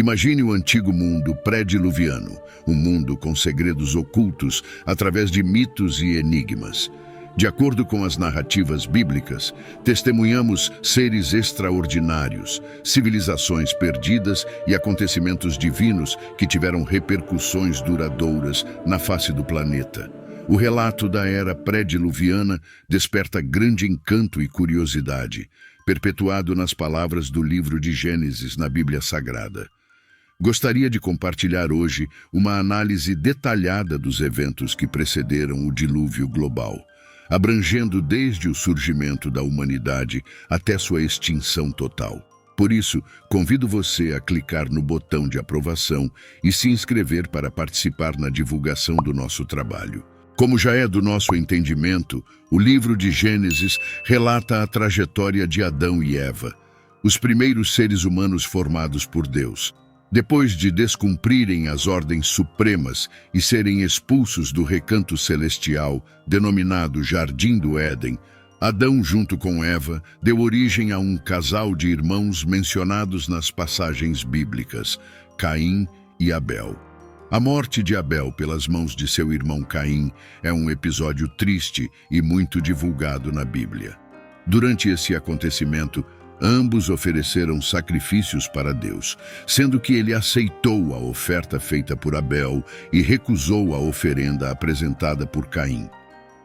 Imagine o antigo mundo pré-diluviano, um mundo com segredos ocultos através de mitos e enigmas. De acordo com as narrativas bíblicas, testemunhamos seres extraordinários, civilizações perdidas e acontecimentos divinos que tiveram repercussões duradouras na face do planeta. O relato da era pré-diluviana desperta grande encanto e curiosidade, perpetuado nas palavras do livro de Gênesis na Bíblia Sagrada. Gostaria de compartilhar hoje uma análise detalhada dos eventos que precederam o dilúvio global, abrangendo desde o surgimento da humanidade até sua extinção total. Por isso, convido você a clicar no botão de aprovação e se inscrever para participar na divulgação do nosso trabalho. Como já é do nosso entendimento, o livro de Gênesis relata a trajetória de Adão e Eva, os primeiros seres humanos formados por Deus. Depois de descumprirem as ordens supremas e serem expulsos do recanto celestial, denominado Jardim do Éden, Adão, junto com Eva, deu origem a um casal de irmãos mencionados nas passagens bíblicas, Caim e Abel. A morte de Abel pelas mãos de seu irmão Caim é um episódio triste e muito divulgado na Bíblia. Durante esse acontecimento, ambos ofereceram sacrifícios para Deus, sendo que ele aceitou a oferta feita por Abel e recusou a oferenda apresentada por Caim.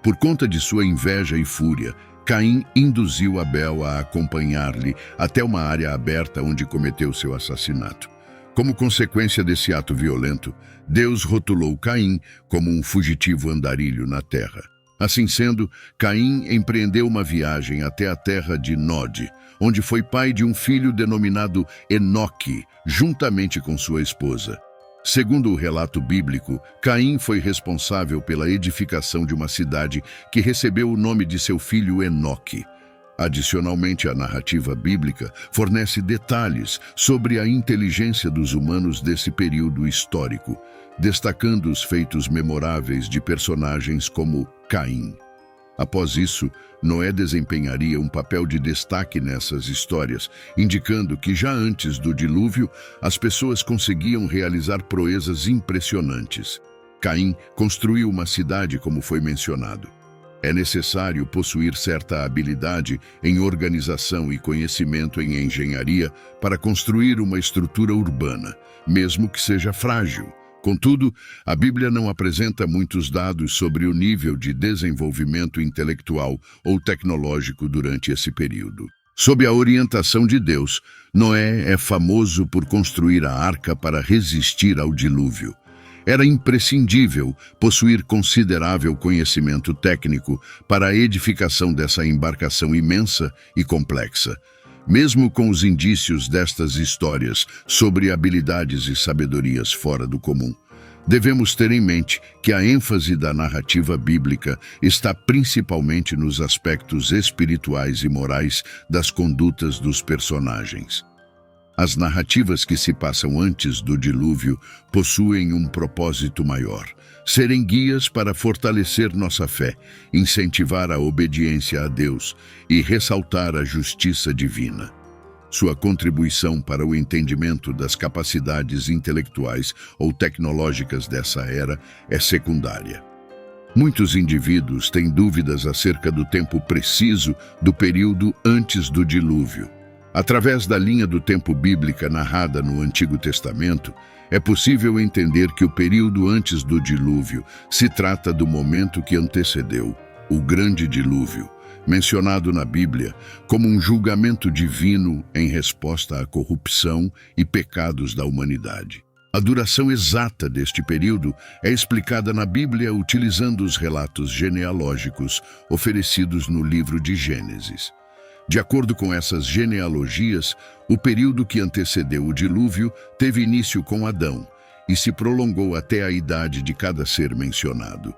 Por conta de sua inveja e fúria, Caim induziu Abel a acompanhar-lhe até uma área aberta onde cometeu seu assassinato. Como consequência desse ato violento, Deus rotulou Caim como um fugitivo andarilho na terra. Assim sendo, Caim empreendeu uma viagem até a terra de Nod, onde foi pai de um filho denominado Enoque, juntamente com sua esposa. Segundo o relato bíblico, Caim foi responsável pela edificação de uma cidade que recebeu o nome de seu filho Enoque. Adicionalmente, a narrativa bíblica fornece detalhes sobre a inteligência dos humanos desse período histórico, destacando os feitos memoráveis de personagens como Caim. Após isso, Noé desempenharia um papel de destaque nessas histórias, indicando que já antes do dilúvio, as pessoas conseguiam realizar proezas impressionantes. Caim construiu uma cidade, como foi mencionado. É necessário possuir certa habilidade em organização e conhecimento em engenharia para construir uma estrutura urbana, mesmo que seja frágil. Contudo, a Bíblia não apresenta muitos dados sobre o nível de desenvolvimento intelectual ou tecnológico durante esse período. Sob a orientação de Deus, Noé é famoso por construir a arca para resistir ao dilúvio. Era imprescindível possuir considerável conhecimento técnico para a edificação dessa embarcação imensa e complexa. Mesmo com os indícios destas histórias sobre habilidades e sabedorias fora do comum, devemos ter em mente que a ênfase da narrativa bíblica está principalmente nos aspectos espirituais e morais das condutas dos personagens. As narrativas que se passam antes do dilúvio possuem um propósito maior: serem guias para fortalecer nossa fé, incentivar a obediência a Deus e ressaltar a justiça divina. Sua contribuição para o entendimento das capacidades intelectuais ou tecnológicas dessa era é secundária. Muitos indivíduos têm dúvidas acerca do tempo preciso do período antes do dilúvio. Através da linha do tempo bíblica narrada no Antigo Testamento, é possível entender que o período antes do dilúvio se trata do momento que antecedeu o grande dilúvio, mencionado na Bíblia como um julgamento divino em resposta à corrupção e pecados da humanidade. A duração exata deste período é explicada na Bíblia utilizando os relatos genealógicos oferecidos no livro de Gênesis. De acordo com essas genealogias, o período que antecedeu o dilúvio teve início com Adão e se prolongou até a idade de cada ser mencionado.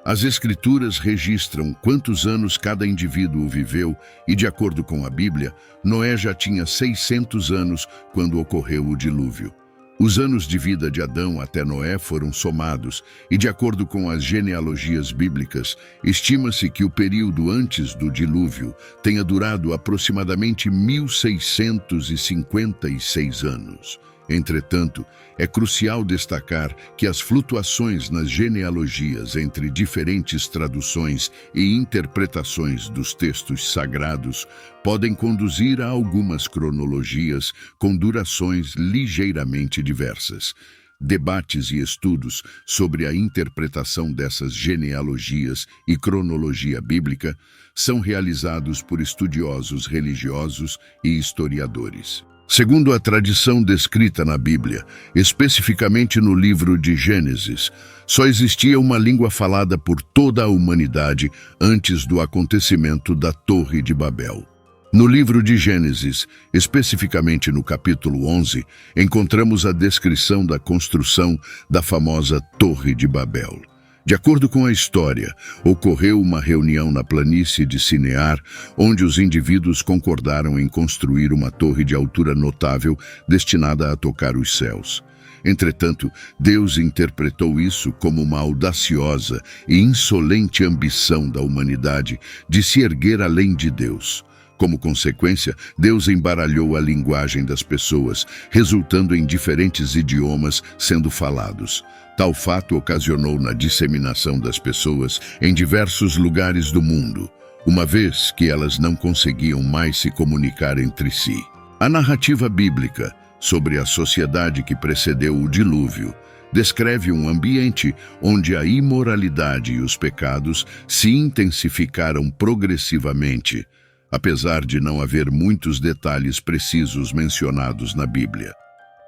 As Escrituras registram quantos anos cada indivíduo viveu e, de acordo com a Bíblia, Noé já tinha 600 anos quando ocorreu o dilúvio. Os anos de vida de Adão até Noé foram somados e, de acordo com as genealogias bíblicas, estima-se que o período antes do dilúvio tenha durado aproximadamente 1656 anos. Entretanto, é crucial destacar que as flutuações nas genealogias entre diferentes traduções e interpretações dos textos sagrados podem conduzir a algumas cronologias com durações ligeiramente diversas. Debates e estudos sobre a interpretação dessas genealogias e cronologia bíblica são realizados por estudiosos religiosos e historiadores. Segundo a tradição descrita na Bíblia, especificamente no livro de Gênesis, só existia uma língua falada por toda a humanidade antes do acontecimento da Torre de Babel. No livro de Gênesis, especificamente no capítulo 11, encontramos a descrição da construção da famosa Torre de Babel. De acordo com a história, ocorreu uma reunião na planície de Sinear, onde os indivíduos concordaram em construir uma torre de altura notável destinada a tocar os céus. Entretanto, Deus interpretou isso como uma audaciosa e insolente ambição da humanidade de se erguer além de Deus. Como consequência, Deus embaralhou a linguagem das pessoas, resultando em diferentes idiomas sendo falados. Tal fato ocasionou na disseminação das pessoas em diversos lugares do mundo, uma vez que elas não conseguiam mais se comunicar entre si. A narrativa bíblica sobre a sociedade que precedeu o dilúvio descreve um ambiente onde a imoralidade e os pecados se intensificaram progressivamente, apesar de não haver muitos detalhes precisos mencionados na Bíblia.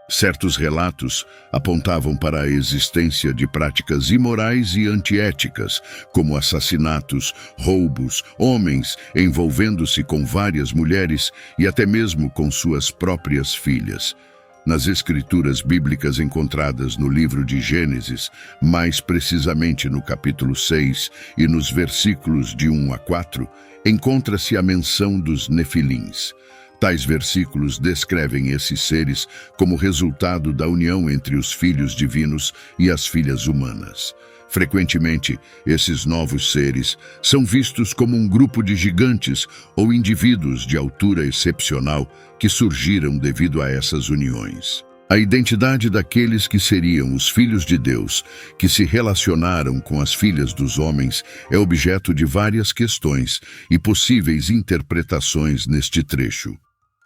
Certos relatos apontavam para a existência de práticas imorais e antiéticas, como assassinatos, roubos, homens envolvendo-se com várias mulheres e até mesmo com suas próprias filhas. Nas escrituras bíblicas encontradas no livro de Gênesis, mais precisamente no capítulo 6 e nos versículos de 1 a 4, encontra-se a menção dos nefilins. Tais versículos descrevem esses seres como resultado da união entre os filhos divinos e as filhas humanas. Frequentemente, esses novos seres são vistos como um grupo de gigantes ou indivíduos de altura excepcional que surgiram devido a essas uniões. A identidade daqueles que seriam os filhos de Deus, que se relacionaram com as filhas dos homens, é objeto de várias questões e possíveis interpretações neste trecho.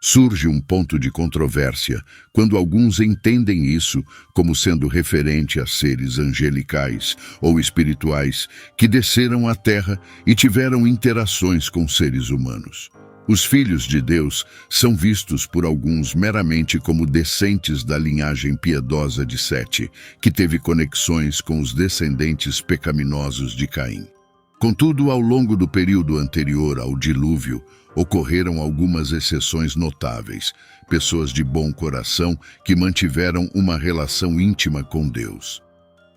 Surge um ponto de controvérsia quando alguns entendem isso como sendo referente a seres angelicais ou espirituais que desceram à terra e tiveram interações com seres humanos. Os filhos de Deus são vistos por alguns meramente como descendentes da linhagem piedosa de Sete, que teve conexões com os descendentes pecaminosos de Caim. Contudo, ao longo do período anterior ao dilúvio, ocorreram algumas exceções notáveis, pessoas de bom coração que mantiveram uma relação íntima com Deus.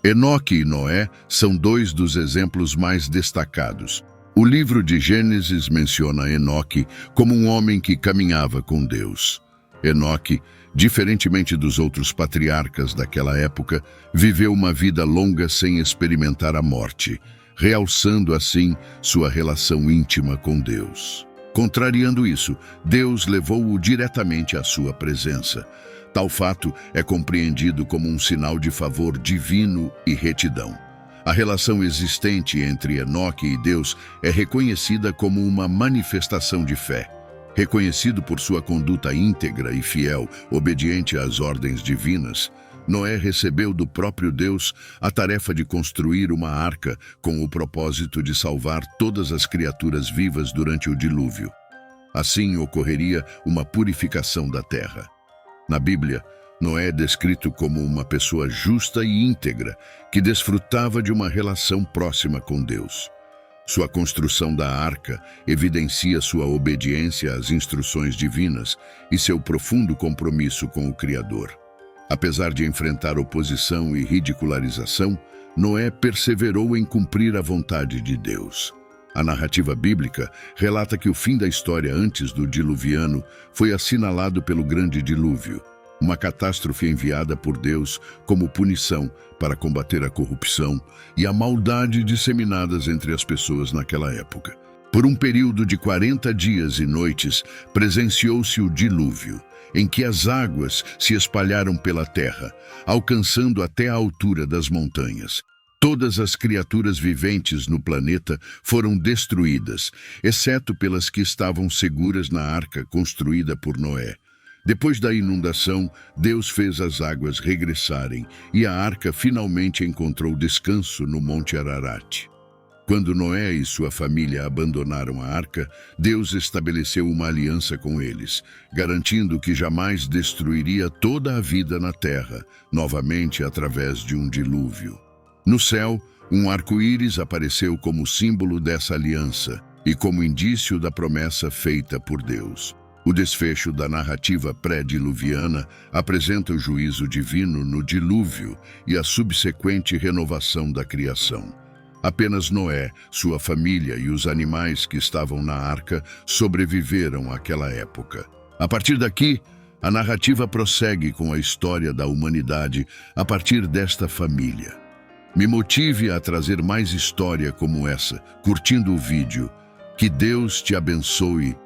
Enoque e Noé são dois dos exemplos mais destacados. O livro de Gênesis menciona Enoque como um homem que caminhava com Deus. Enoque, diferentemente dos outros patriarcas daquela época, viveu uma vida longa sem experimentar a morte, realçando assim sua relação íntima com Deus. Contrariando isso, Deus levou-o diretamente à sua presença. Tal fato é compreendido como um sinal de favor divino e retidão. A relação existente entre Enoque e Deus é reconhecida como uma manifestação de fé. Reconhecido por sua conduta íntegra e fiel, obediente às ordens divinas, Noé recebeu do próprio Deus a tarefa de construir uma arca com o propósito de salvar todas as criaturas vivas durante o dilúvio. Assim ocorreria uma purificação da terra. Na Bíblia, Noé é descrito como uma pessoa justa e íntegra que desfrutava de uma relação próxima com Deus. Sua construção da arca evidencia sua obediência às instruções divinas e seu profundo compromisso com o Criador. Apesar de enfrentar oposição e ridicularização, Noé perseverou em cumprir a vontade de Deus. A narrativa bíblica relata que o fim da história antes do diluviano foi assinalado pelo grande dilúvio, uma catástrofe enviada por Deus como punição para combater a corrupção e a maldade disseminadas entre as pessoas naquela época. Por um período de 40 dias e noites, presenciou-se o dilúvio, em que as águas se espalharam pela terra, alcançando até a altura das montanhas. Todas as criaturas viventes no planeta foram destruídas, exceto pelas que estavam seguras na arca construída por Noé. Depois da inundação, Deus fez as águas regressarem e a arca finalmente encontrou descanso no Monte Ararat. Quando Noé e sua família abandonaram a arca, Deus estabeleceu uma aliança com eles, garantindo que jamais destruiria toda a vida na terra, novamente através de um dilúvio. No céu, um arco-íris apareceu como símbolo dessa aliança e como indício da promessa feita por Deus. O desfecho da narrativa pré-diluviana apresenta o juízo divino no dilúvio e a subsequente renovação da criação. Apenas Noé, sua família e os animais que estavam na arca sobreviveram àquela época. A partir daqui, a narrativa prossegue com a história da humanidade a partir desta família. Me motive a trazer mais história como essa, curtindo o vídeo. Que Deus te abençoe